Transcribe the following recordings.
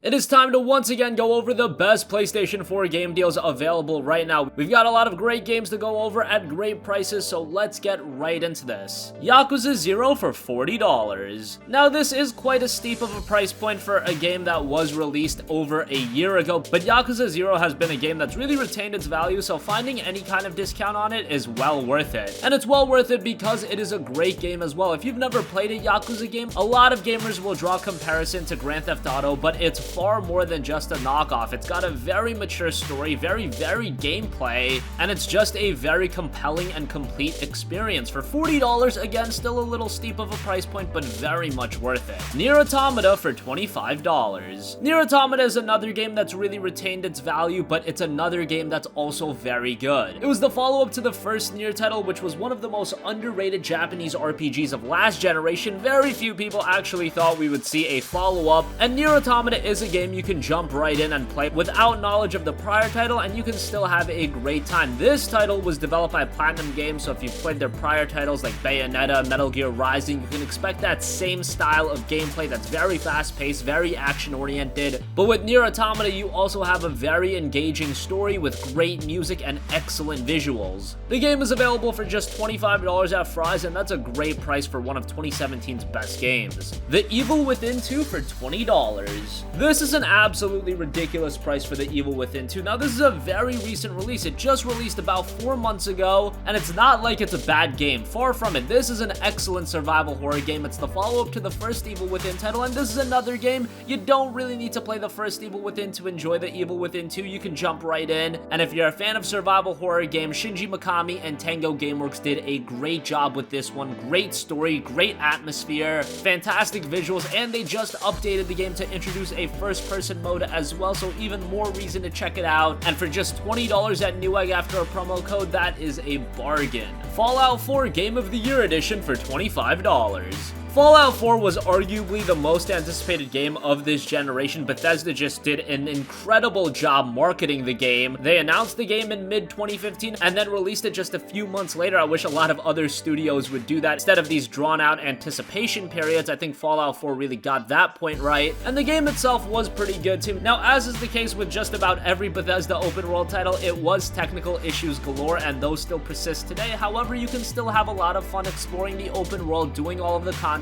It is time to once again go over the best PlayStation 4 game deals available right now. We've got a lot of great games to go over at great prices, so let's get right into this. Yakuza 0 for $40. Now this is quite a steep of a price point for a game that was released over a year ago, but Yakuza 0 has been a game that's really retained its value, so finding any kind of discount on it is well worth it. And it's well worth it because it is a great game as well. If you've never played a Yakuza game, a lot of gamers will draw comparison to Grand Theft Auto, but it's far more than just a knockoff. It's got a very mature story, very varied gameplay, and it's just a very compelling and complete experience. For $40, again, still a little steep of a price point, but very much worth it. Nier Automata for $25. Nier Automata is another game that's really retained its value, but it's another game that's also very good. It was the follow-up to the first Nier title, which was one of the most underrated Japanese RPGs of last generation. Very few people actually thought we would see a follow-up, and Nier Automata is a game you can jump right in and play without knowledge of the prior title, and you can still have a great time. This title was developed by Platinum Games, so if you've played their prior titles like Bayonetta, Metal Gear Rising, you can expect that same style of gameplay that's very fast-paced, very action-oriented. But with Nier Automata, you also have a very engaging story with great music and excellent visuals. The game is available for just $25 at Fry's, and that's a great price for one of 2017's best games. The Evil Within 2 for $20. This is an absolutely ridiculous price for The Evil Within 2. Now, this is a very recent release. It just released about 4 months ago, and it's not like it's a bad game. Far from it. This is an excellent survival horror game. It's the follow-up to the first Evil Within title, and this is another game you don't really need to play the first Evil Within to enjoy The Evil Within 2. You can jump right in, and if you're a fan of survival horror games, Shinji Mikami and Tango Gameworks did a great job with this one. Great story, great atmosphere, fantastic visuals, and they just updated the game to introduce a first-person mode as well, so even more reason to check it out. And for just $20 at Newegg after a promo code, that is a bargain. Fallout 4 Game of the Year Edition for $25. Fallout 4 was arguably the most anticipated game of this generation. Bethesda just did an incredible job marketing the game. They announced the game in mid-2015 and then released it just a few months later. I wish a lot of other studios would do that instead of these drawn-out anticipation periods. I think Fallout 4 really got that point right, and the game itself was pretty good too. Now, as is the case with just about every Bethesda open-world title, it was technical issues galore, and those still persist today. However, you can still have a lot of fun exploring the open world, doing all of the content.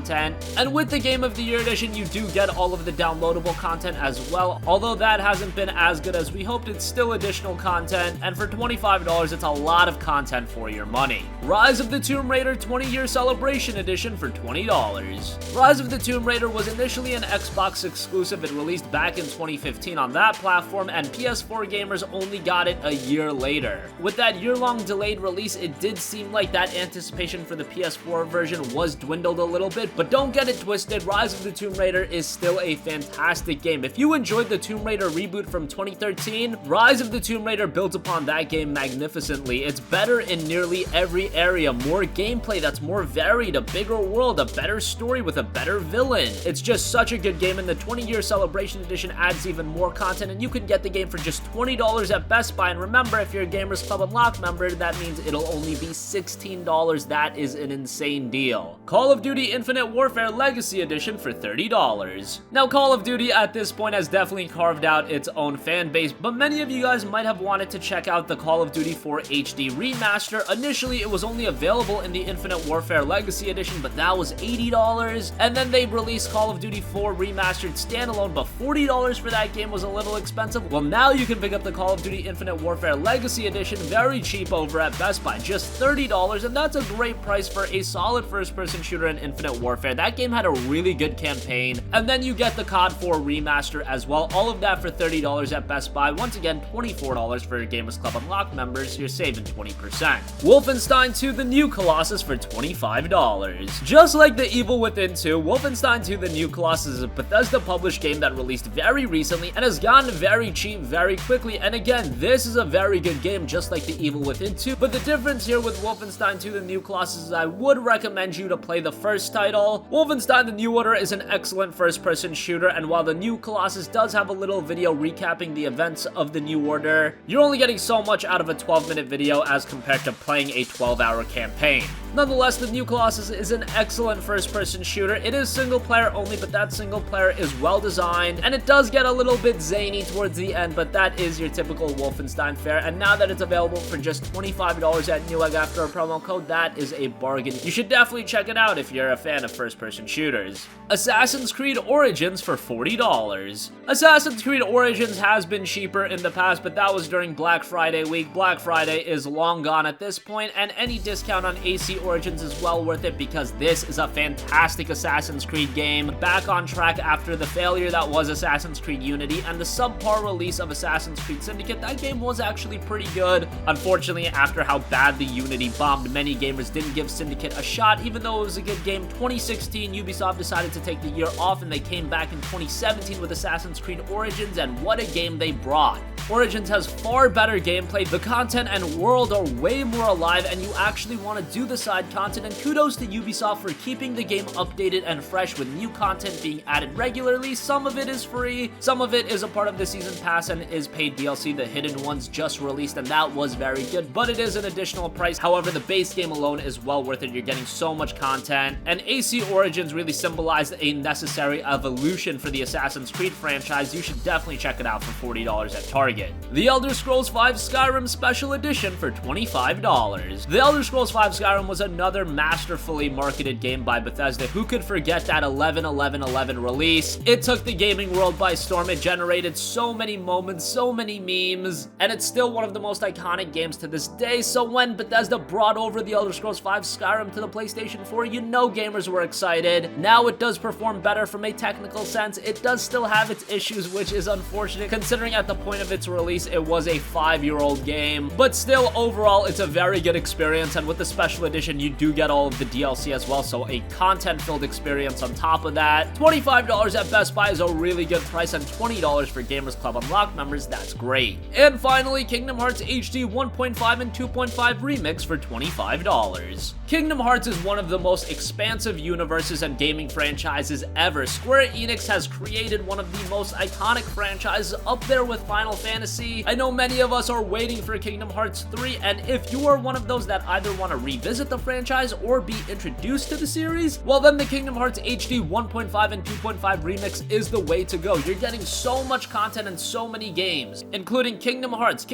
And with the Game of the Year Edition, you do get all of the downloadable content as well. Although that hasn't been as good as we hoped, it's still additional content, and for $25, it's a lot of content for your money. Rise of the Tomb Raider 20-Year Celebration Edition for $20. Rise of the Tomb Raider was initially an Xbox exclusive. It released back in 2015 on that platform, and PS4 gamers only got it a year later. With that year-long delayed release, it did seem like that anticipation for the PS4 version was dwindled a little bit, but don't get it twisted, Rise of the Tomb Raider is still a fantastic game. If you enjoyed the Tomb Raider reboot from 2013, Rise of the Tomb Raider builds upon that game magnificently. It's better in nearly every area, more gameplay that's more varied, a bigger world, a better story with a better villain. It's just such a good game, and the 20-Year Celebration Edition adds even more content, and you can get the game for just $20 at Best Buy. And remember, if you're a Gamers Club Unlocked member, that means it'll only be $16. That is an insane deal. Call of Duty Infinite Warfare Legacy Edition for $30. Now, Call of Duty at this point has definitely carved out its own fan base, but many of you guys might have wanted to check out the Call of Duty 4 HD Remaster. Initially, it was only available in the Infinite Warfare Legacy Edition, but that was $80, and then they released Call of Duty 4 Remastered standalone, but $40 for that game was a little expensive. Well, now you can pick up the Call of Duty Infinite Warfare Legacy Edition very cheap over at Best Buy, just $30, and that's a great price for a solid first-person shooter in Infinite Warfare. That game had a really good campaign, and then you get the COD 4 Remaster as well. All of that for $30 at Best Buy. Once again, $24 for Gamers Club Unlocked members. You're saving 20%. Wolfenstein 2 The New Colossus for $25. Just like The Evil Within 2, Wolfenstein 2 The New Colossus is a Bethesda-published game that released very recently and has gotten very cheap very quickly. And again, this is a very good game, just like The Evil Within 2. But the difference here with Wolfenstein 2 The New Colossus is I would recommend you to play the first title. Wolfenstein The New Order is an excellent first-person shooter, and while The New Colossus does have a little video recapping the events of The New Order, you're only getting so much out of a 12-minute video as compared to playing a 12-hour campaign. Nonetheless, The New Colossus is an excellent first-person shooter. It is single-player only, but that single-player is well-designed, and it does get a little bit zany towards the end, but that is your typical Wolfenstein fare, and now that it's available for just $25 at Newegg after a promo code, that is a bargain. You should definitely check it out if you're a fan of first-person shooters. Assassin's Creed Origins for $40. Assassin's Creed Origins has been cheaper in the past, but that was during Black Friday week. Black Friday is long gone at this point, and any discount on AC Origins is well worth it because this is a fantastic Assassin's Creed game, back on track after the failure that was Assassin's Creed Unity and the subpar release of Assassin's Creed Syndicate. That game was actually pretty good. Unfortunately, after how badly Unity bombed, many gamers didn't give Syndicate a shot, even though it was a good game. 2016, Ubisoft decided to take the year off, and they came back in 2017 with Assassin's Creed Origins, and what a game they brought. Origins has far better gameplay, the content and world are way more alive, and you actually want to do the side content, and kudos to Ubisoft for keeping the game updated and fresh with new content being added regularly. Some of it is free, some of it is a part of the season pass and is paid DLC. The hidden ones just released, and that was very good, but it is an additional price. However, the base game alone is well worth it. You're getting so much content, and AC Origins really symbolized a necessary evolution for the Assassin's Creed franchise. You should definitely check it out for $40 at Target. The Elder Scrolls V Skyrim Special Edition for $25. The Elder Scrolls V Skyrim was another masterfully marketed game by Bethesda. Who could forget that 11/11/11 release? It took the gaming world by storm. It generated so many moments, so many memes, and it's still one of the most iconic games to this day. So when Bethesda brought over the Elder Scrolls V Skyrim to the PlayStation 4, you know gamers were excited. Now it does perform better from a technical sense. It does still have its issues, which is unfortunate considering at the point of its release it was a 5-year-old game, but still overall it's a very good experience, and with the special edition you do get all of the DLC as well, so a content-filled experience on top of that. $25 at Best Buy is a really good price, and $20 for Gamers Club Unlocked members, that's great. And finally, Kingdom Hearts HD 1.5 and 2.5 Remix for $25. Kingdom Hearts is one of the most expansive universes and gaming franchises ever. Square Enix has created one of the most iconic franchises, up there with Final Fantasy. I know many of us are waiting for Kingdom Hearts 3, and if you are one of those that either want to revisit the franchise or be introduced to the series, well then the Kingdom Hearts HD 1.5 and 2.5 Remix is the way to go. You're getting so much content and so many games, including Kingdom Hearts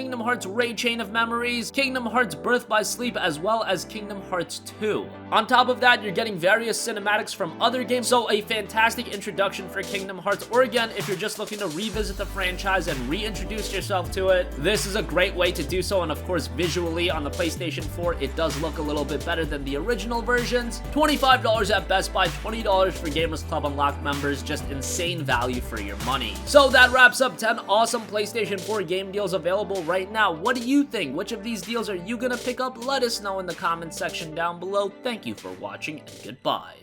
Raid Chain of Memories, Kingdom Hearts Birth by Sleep, as well as Kingdom Hearts 2. On top of that, you're getting various cinematics from other games, so a fantastic introduction for Kingdom Hearts, or again, if you're just looking to revisit the franchise and reintroduce yourself to it, this is a great way to do so. And of course, visually on the PlayStation 4, it does look a little bit better than the original versions. $25 at Best Buy, $20 for Gamers Club Unlocked members, just insane value for your money. So that wraps up 10 awesome PlayStation 4 game deals available right now. What do you think? Which of these deals are you gonna pick up? Let us know in the comments section down below. Thank you for watching, and goodbye.